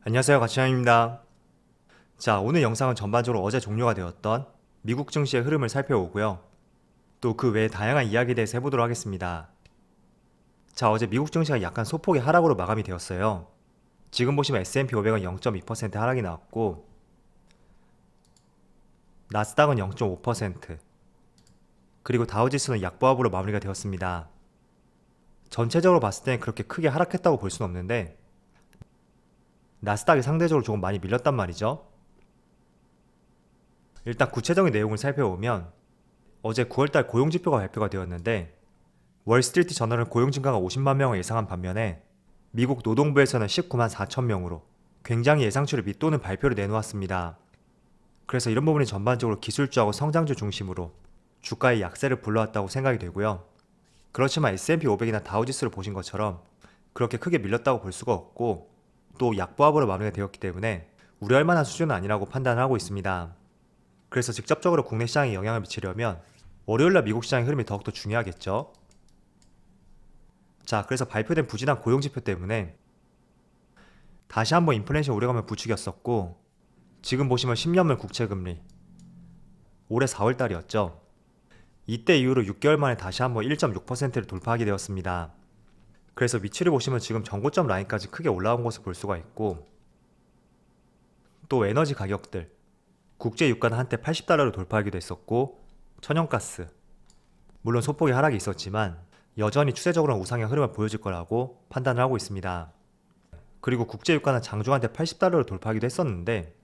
안녕하세요, 가치형입니다. 자, 오늘 영상은 전반적으로 어제 종료가 되었던 미국 증시의 흐름을 살펴보고요. 또 그 외에 다양한 이야기에 대해서 해보도록 하겠습니다. 자, 어제 미국 증시가 약간 소폭의 하락으로 마감이 되었어요. 지금 보시면 S&P 500은 0.2% 하락이 나왔고 나스닥은 0.5%, 그리고 다우지수는 약보합으로 마무리가 되었습니다. 전체적으로 봤을 땐 그렇게 크게 하락했다고 볼 수는 없는데 나스닥이 상대적으로 조금 많이 밀렸단 말이죠. 일단 구체적인 내용을 살펴보면 어제 9월달 고용지표가 발표가 되었는데 월스트리트 저널은 고용 증가가 50만 명을 예상한 반면에 미국 노동부에서는 19만 4천 명으로 굉장히 예상치를 밑도는 발표를 내놓았습니다. 그래서 이런 부분이 전반적으로 기술주하고 성장주 중심으로 주가의 약세를 불러왔다고 생각이 되고요. 그렇지만 S&P 500이나 다우지수를 보신 것처럼 그렇게 크게 밀렸다고 볼 수가 없고 또 약보합으로 마무리가 되었기 때문에 우려할 만한 수준은 아니라고 판단을 하고 있습니다. 그래서 직접적으로 국내 시장에 영향을 미치려면 월요일날 미국 시장의 흐름이 더욱더 중요하겠죠. 자, 그래서 발표된 부진한 고용지표 때문에 다시 한번 인플레이션 우려감을 부추겼었고 지금 보시면 10년물 국채금리 올해 4월달이었죠. 이때 이후로 6개월 만에 다시 한번 1.6%를 돌파하게 되었습니다. 그래서 위치를 보시면 지금 전고점 라인까지 크게 올라온 것을 볼 수가 있고 또 에너지 가격들 국제 유가는 한때 80달러를 돌파하기도 했었고 천연가스 물론 소폭의 하락이 있었지만 여전히 추세적으로는 우상향 흐름을 보여줄 거라고 판단을 하고 있습니다. 그리고 국제 유가는 장중한테 80달러를 돌파하기도 했었는데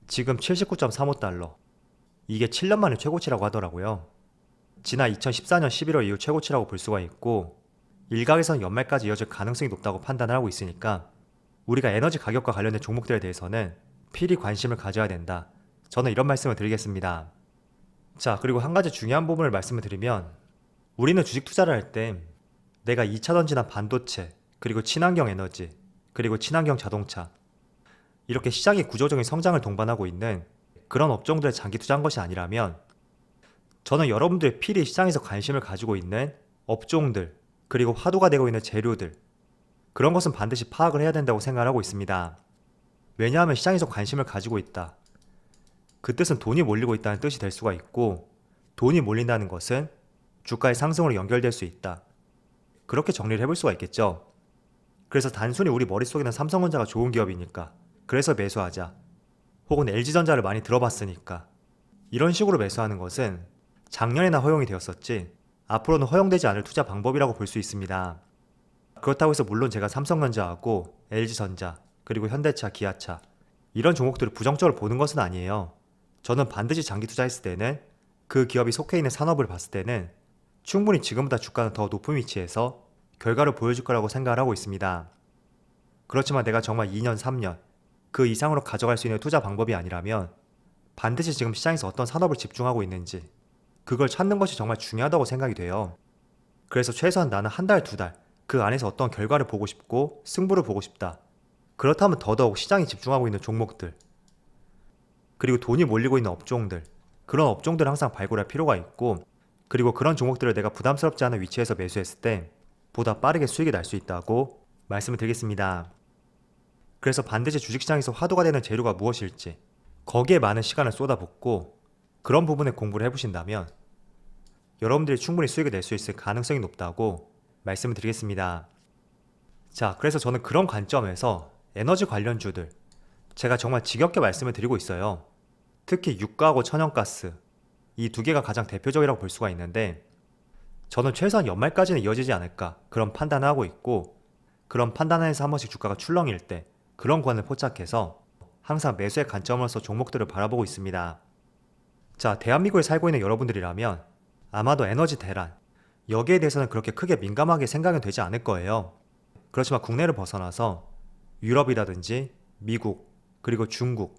지금 79.35달러, 이게 7년 만에 최고치라고 하더라고요. 지난 2014년 11월 이후 최고치라고 볼 수가 있고 일각에서는 연말까지 이어질 가능성이 높다고 판단을 하고 있으니까 우리가 에너지 가격과 관련된 종목들에 대해서는 필히 관심을 가져야 된다, 저는 이런 말씀을 드리겠습니다. 자, 그리고 한 가지 중요한 부분을 말씀을 드리면 우리는 주식 투자를 할 때 내가 2차전지나 반도체, 그리고 친환경 에너지, 그리고 친환경 자동차 이렇게 시장의 구조적인 성장을 동반하고 있는 그런 업종들에 장기 투자한 것이 아니라면 저는 여러분들의 필히 시장에서 관심을 가지고 있는 업종들, 그리고 화두가 되고 있는 재료들, 그런 것은 반드시 파악을 해야 된다고 생각을 하고 있습니다. 왜냐하면 시장에서 관심을 가지고 있다, 그 뜻은 돈이 몰리고 있다는 뜻이 될 수가 있고 돈이 몰린다는 것은 주가의 상승으로 연결될 수 있다, 그렇게 정리를 해볼 수가 있겠죠. 그래서 단순히 우리 머릿속에는 삼성전자가 좋은 기업이니까 그래서 매수하자, 혹은 LG전자를 많이 들어봤으니까 이런 식으로 매수하는 것은 작년에나 허용이 되었었지 앞으로는 허용되지 않을 투자 방법이라고 볼 수 있습니다. 그렇다고 해서 물론 제가 삼성전자하고 LG전자, 그리고 현대차, 기아차 이런 종목들을 부정적으로 보는 것은 아니에요. 저는 반드시 장기 투자했을 때는 그 기업이 속해 있는 산업을 봤을 때는 충분히 지금보다 주가는 더 높은 위치에서 결과를 보여줄 거라고 생각을 하고 있습니다. 그렇지만 내가 정말 2년, 3년 그 이상으로 가져갈 수 있는 투자 방법이 아니라면 반드시 지금 시장에서 어떤 산업을 집중하고 있는지 그걸 찾는 것이 정말 중요하다고 생각이 돼요. 그래서 최소한 나는 한 달, 두 달 그 안에서 어떤 결과를 보고 싶고 승부를 보고 싶다, 그렇다면 더더욱 시장에 집중하고 있는 종목들, 그리고 돈이 몰리고 있는 업종들, 그런 업종들을 항상 발굴할 필요가 있고 그리고 그런 종목들을 내가 부담스럽지 않은 위치에서 매수했을 때 보다 빠르게 수익이 날 수 있다고 말씀을 드리겠습니다. 그래서 반드시 주식시장에서 화두가 되는 재료가 무엇일지 거기에 많은 시간을 쏟아붓고 그런 부분에 공부를 해보신다면 여러분들이 충분히 수익을 낼 수 있을 가능성이 높다고 말씀을 드리겠습니다. 자, 그래서 저는 그런 관점에서 에너지 관련주들 제가 정말 지겹게 말씀을 드리고 있어요. 특히 유가하고 천연가스 이 두 개가 가장 대표적이라고 볼 수가 있는데 저는 최소한 연말까지는 이어지지 않을까 그런 판단을 하고 있고 그런 판단에서 한 번씩 주가가 출렁일 때 그런 구간을 포착해서 항상 매수의 관점으로서 종목들을 바라보고 있습니다. 자, 대한민국에 살고 있는 여러분들이라면 아마도 에너지 대란 여기에 대해서는 그렇게 크게 민감하게 생각은 되지 않을 거예요. 그렇지만 국내를 벗어나서 유럽이라든지 미국, 그리고 중국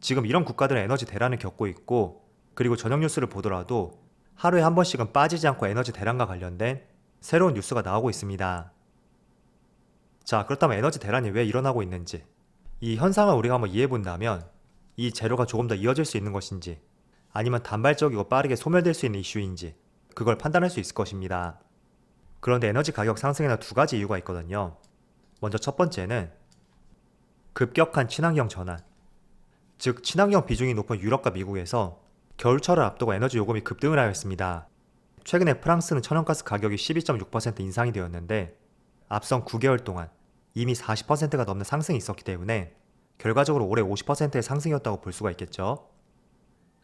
지금 이런 국가들은 에너지 대란을 겪고 있고 그리고 저녁 뉴스를 보더라도 하루에 한 번씩은 빠지지 않고 에너지 대란과 관련된 새로운 뉴스가 나오고 있습니다. 자, 그렇다면 에너지 대란이 왜 일어나고 있는지 이 현상을 우리가 한번 이해해 본다면 이 재료가 조금 더 이어질 수 있는 것인지 아니면 단발적이고 빠르게 소멸될 수 있는 이슈인지 그걸 판단할 수 있을 것입니다. 그런데 에너지 가격 상승에는 두 가지 이유가 있거든요. 먼저 첫 번째는 급격한 친환경 전환. 즉 친환경 비중이 높은 유럽과 미국에서 겨울철을 앞두고 에너지 요금이 급등을 하였습니다. 최근에 프랑스는 천연가스 가격이 12.6% 인상이 되었는데 앞선 9개월 동안 이미 40%가 넘는 상승이 있었기 때문에 결과적으로 올해 50%의 상승이었다고 볼 수가 있겠죠.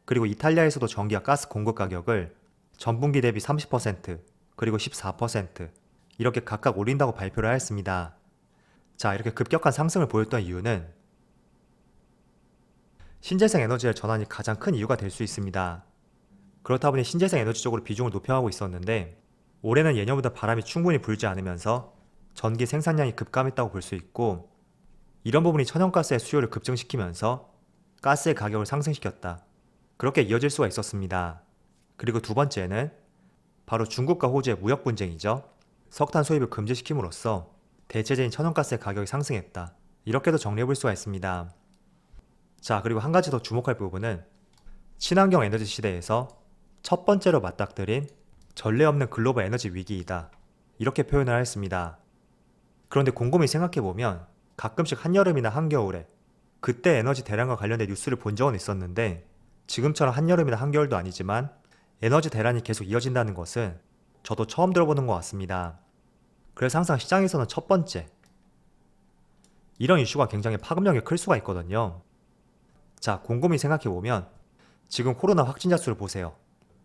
그리고 이탈리아에서도 전기와 가스 공급 가격을 전분기 대비 30% 그리고 14% 이렇게 각각 올린다고 발표를 하였습니다. 자, 이렇게 급격한 상승을 보였던 이유는 신재생 에너지의 전환이 가장 큰 이유가 될 수 있습니다. 그렇다 보니 신재생 에너지 쪽으로 비중을 높여가고 있었는데 올해는 예년보다 바람이 충분히 불지 않으면서 전기 생산량이 급감했다고 볼 수 있고 이런 부분이 천연가스의 수요를 급증시키면서 가스의 가격을 상승시켰다. 그렇게 이어질 수가 있었습니다. 그리고 두 번째는 바로 중국과 호주의 무역 분쟁이죠. 석탄 수입을 금지시킴으로써 대체재인 천연가스의 가격이 상승했다. 이렇게도 정리해볼 수가 있습니다. 자, 그리고 한 가지 더 주목할 부분은 친환경 에너지 시대에서 첫 번째로 맞닥뜨린 전례 없는 글로벌 에너지 위기이다. 이렇게 표현을 하였습니다. 그런데 곰곰이 생각해보면 가끔씩 한여름이나 한겨울에 그때 에너지 대란과 관련된 뉴스를 본 적은 있었는데 지금처럼 한여름이나 한겨울도 아니지만 에너지 대란이 계속 이어진다는 것은 저도 처음 들어보는 것 같습니다. 그래서 항상 시장에서는 첫 번째 이런 이슈가 굉장히 파급력이 클 수가 있거든요. 자, 곰곰이 생각해보면 지금 코로나 확진자 수를 보세요.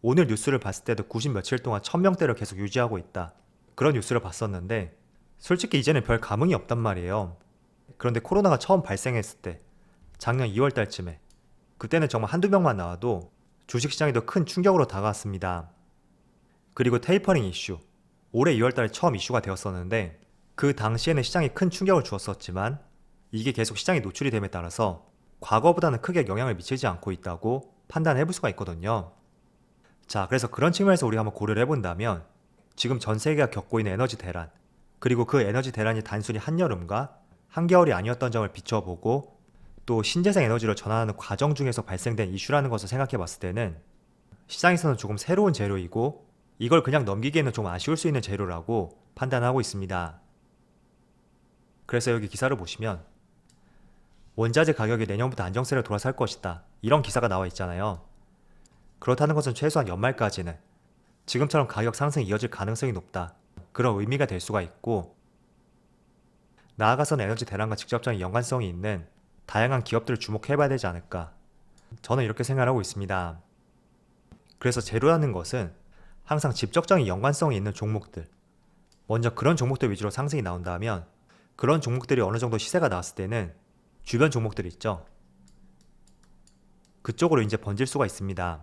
오늘 뉴스를 봤을 때도 90 며칠 동안 1000명대를 계속 유지하고 있다. 그런 뉴스를 봤었는데 솔직히 이제는 별 감흥이 없단 말이에요. 그런데 코로나가 처음 발생했을 때 작년 2월 달쯤에 그때는 정말 한두 명만 나와도 주식시장에도 큰 충격으로 다가왔습니다. 그리고 테이퍼링 이슈. 올해 2월 달에 처음 이슈가 되었었는데 그 당시에는 시장에 큰 충격을 주었었지만 이게 계속 시장에 노출이 됨에 따라서 과거보다는 크게 영향을 미치지 않고 있다고 판단해 볼 수가 있거든요. 자, 그래서 그런 측면에서 우리가 한번 고려를 해본다면 지금 전 세계가 겪고 있는 에너지 대란 그리고 그 에너지 대란이 단순히 한여름과 한겨울이 아니었던 점을 비춰보고 또 신재생 에너지로 전환하는 과정 중에서 발생된 이슈라는 것을 생각해 봤을 때는 시장에서는 조금 새로운 재료이고 이걸 그냥 넘기기에는 좀 아쉬울 수 있는 재료라고 판단하고 있습니다. 그래서 여기 기사를 보시면 원자재 가격이 내년부터 안정세로 돌아설 것이다. 이런 기사가 나와 있잖아요. 그렇다는 것은 최소한 연말까지는 지금처럼 가격 상승이 이어질 가능성이 높다. 그런 의미가 될 수가 있고 나아가서는 에너지 대란과 직접적인 연관성이 있는 다양한 기업들을 주목해봐야 되지 않을까. 저는 이렇게 생각하고 있습니다. 그래서 재료라는 것은 항상 직접적인 연관성이 있는 종목들 먼저 그런 종목들 위주로 상승이 나온다면 그런 종목들이 어느 정도 시세가 나왔을 때는 주변 종목들 있죠. 그쪽으로 이제 번질 수가 있습니다.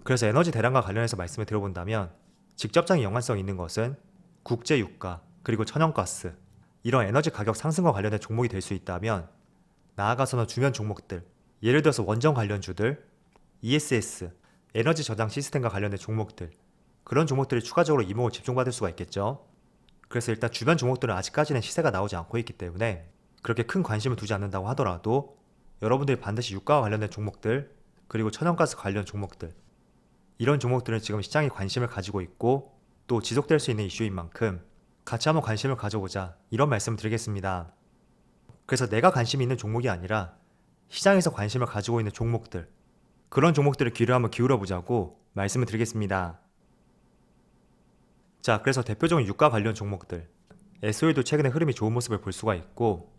그래서 에너지 대란과 관련해서 말씀을 드려본다면 직접적인 연관성이 있는 것은 국제유가 그리고 천연가스 이런 에너지 가격 상승과 관련된 종목이 될 수 있다면 나아가서는 주변 종목들 예를 들어서 원전 관련주들, ESS, 에너지 저장 시스템과 관련된 종목들 그런 종목들이 추가적으로 이목을 집중받을 수가 있겠죠. 그래서 일단 주변 종목들은 아직까지는 시세가 나오지 않고 있기 때문에 그렇게 큰 관심을 두지 않는다고 하더라도 여러분들이 반드시 유가와 관련된 종목들 그리고 천연가스 관련 종목들 이런 종목들은 지금 시장이 관심을 가지고 있고 또 지속될 수 있는 이슈인 만큼 같이 한번 관심을 가져보자 이런 말씀을 드리겠습니다. 그래서 내가 관심이 있는 종목이 아니라 시장에서 관심을 가지고 있는 종목들 그런 종목들을 귀를 한번 기울여보자고 말씀을 드리겠습니다. 자, 그래서 대표적인 유가 관련 종목들 SOE도 최근에 흐름이 좋은 모습을 볼 수가 있고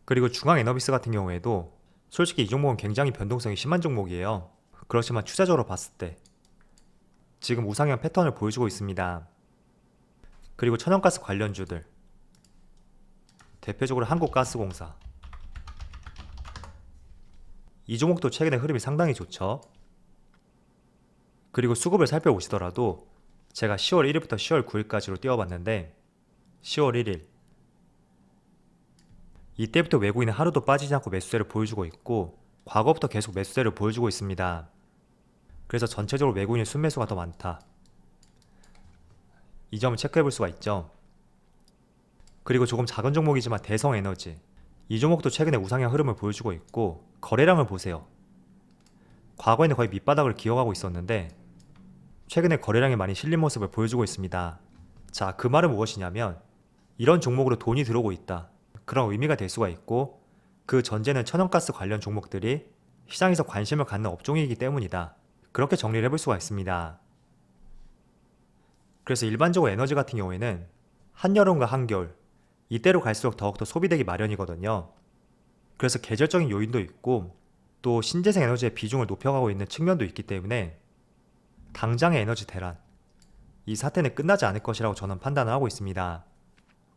그리고 중앙에너비스 같은 경우에도 솔직히 이 종목은 굉장히 변동성이 심한 종목이에요. 그렇지만 추세적으로 봤을 때 지금 우상향 패턴을 보여주고 있습니다. 그리고 천연가스 관련주들 대표적으로 한국가스공사 이 종목도 최근에 흐름이 상당히 좋죠. 그리고 수급을 살펴보시더라도 제가 10월 1일부터 10월 9일까지로 띄워봤는데 10월 1일 이때부터 외국인은 하루도 빠지지 않고 매수세를 보여주고 있고 과거부터 계속 매수세를 보여주고 있습니다. 그래서 전체적으로 외국인의 순매수가 더 많다. 이 점을 체크해볼 수가 있죠. 그리고 조금 작은 종목이지만 대성에너지 이 종목도 최근에 우상향 흐름을 보여주고 있고 거래량을 보세요. 과거에는 거의 밑바닥을 기억하고 있었는데 최근에 거래량이 많이 실린 모습을 보여주고 있습니다. 자, 그 말은 무엇이냐면 이런 종목으로 돈이 들어오고 있다. 그런 의미가 될 수가 있고, 그 전제는 천연가스 관련 종목들이 시장에서 관심을 갖는 업종이기 때문이다. 그렇게 정리를 해볼 수가 있습니다. 그래서 일반적으로 에너지 같은 경우에는 한여름과 한겨울, 이때로 갈수록 더욱더 소비되기 마련이거든요. 그래서 계절적인 요인도 있고 또 신재생 에너지의 비중을 높여가고 있는 측면도 있기 때문에 당장의 에너지 대란, 이 사태는 끝나지 않을 것이라고 저는 판단을 하고 있습니다.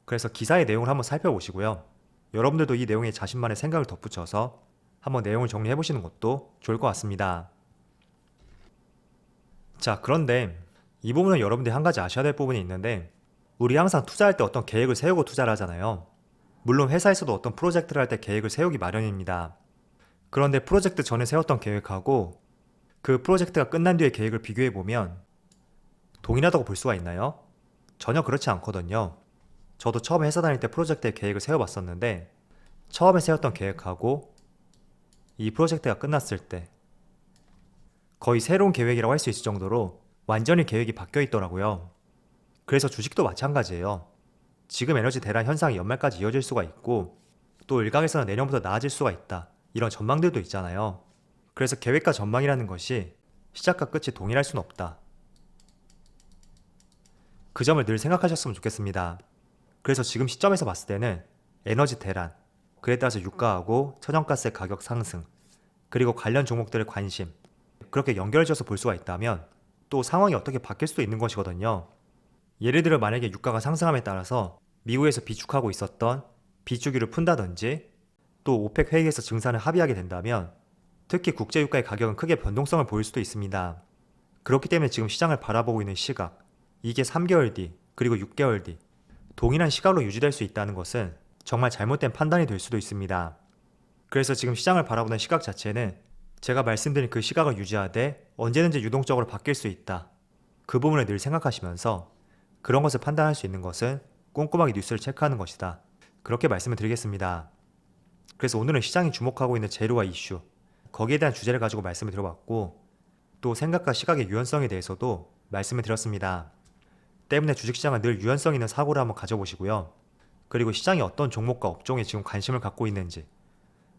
그래서 기사의 내용을 한번 살펴보시고요. 여러분들도 이 내용에 자신만의 생각을 덧붙여서 한번 내용을 정리해보시는 것도 좋을 것 같습니다. 자, 그런데 이 부분은 여러분들이 한 가지 아셔야 될 부분이 있는데, 우리 항상 투자할 때 어떤 계획을 세우고 투자를 하잖아요. 물론 회사에서도 어떤 프로젝트를 할 때 계획을 세우기 마련입니다. 그런데 프로젝트 전에 세웠던 계획하고 그 프로젝트가 끝난 뒤의 계획을 비교해보면 동일하다고 볼 수가 있나요? 전혀 그렇지 않거든요. 저도 처음에 회사 다닐 때 프로젝트의 계획을 세워봤었는데, 처음에 세웠던 계획하고 이 프로젝트가 끝났을 때 거의 새로운 계획이라고 할 수 있을 정도로 완전히 계획이 바뀌어 있더라고요. 그래서 주식도 마찬가지예요. 지금 에너지 대란 현상이 연말까지 이어질 수가 있고 또 일각에서는 내년부터 나아질 수가 있다, 이런 전망들도 있잖아요. 그래서 계획과 전망이라는 것이 시작과 끝이 동일할 수는 없다. 그 점을 늘 생각하셨으면 좋겠습니다. 그래서 지금 시점에서 봤을 때는 에너지 대란, 그에 따라서 유가하고 천연가스의 가격 상승, 그리고 관련 종목들의 관심, 그렇게 연결해져서 볼 수가 있다면 또 상황이 어떻게 바뀔 수도 있는 것이거든요. 예를 들어 만약에 유가가 상승함에 따라서 미국에서 비축하고 있었던 비축유를 푼다든지 또 오펙 회의에서 증산을 합의하게 된다면 특히 국제유가의 가격은 크게 변동성을 보일 수도 있습니다. 그렇기 때문에 지금 시장을 바라보고 있는 시각, 이게 3개월 뒤 그리고 6개월 뒤 동일한 시각으로 유지될 수 있다는 것은 정말 잘못된 판단이 될 수도 있습니다. 그래서 지금 시장을 바라보는 시각 자체는 제가 말씀드린 그 시각을 유지하되 언제든지 유동적으로 바뀔 수 있다, 그 부분을 늘 생각하시면서 그런 것을 판단할 수 있는 것은 꼼꼼하게 뉴스를 체크하는 것이다, 그렇게 말씀을 드리겠습니다. 그래서 오늘은 시장이 주목하고 있는 재료와 이슈, 거기에 대한 주제를 가지고 말씀을 드려봤고 또 생각과 시각의 유연성에 대해서도 말씀을 드렸습니다. 때문에 주식시장은 늘 유연성 있는 사고를 한번 가져보시고요. 그리고 시장이 어떤 종목과 업종에 지금 관심을 갖고 있는지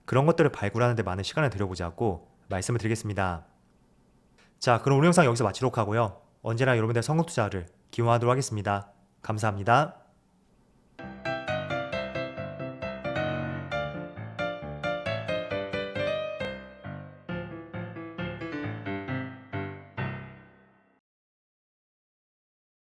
그런 것들을 발굴하는 데 많은 시간을 들여보자고 말씀을 드리겠습니다. 자, 그럼 오늘 영상 여기서 마치도록 하고요. 언제나 여러분들의 성공 투자를 기원하도록 하겠습니다. 감사합니다.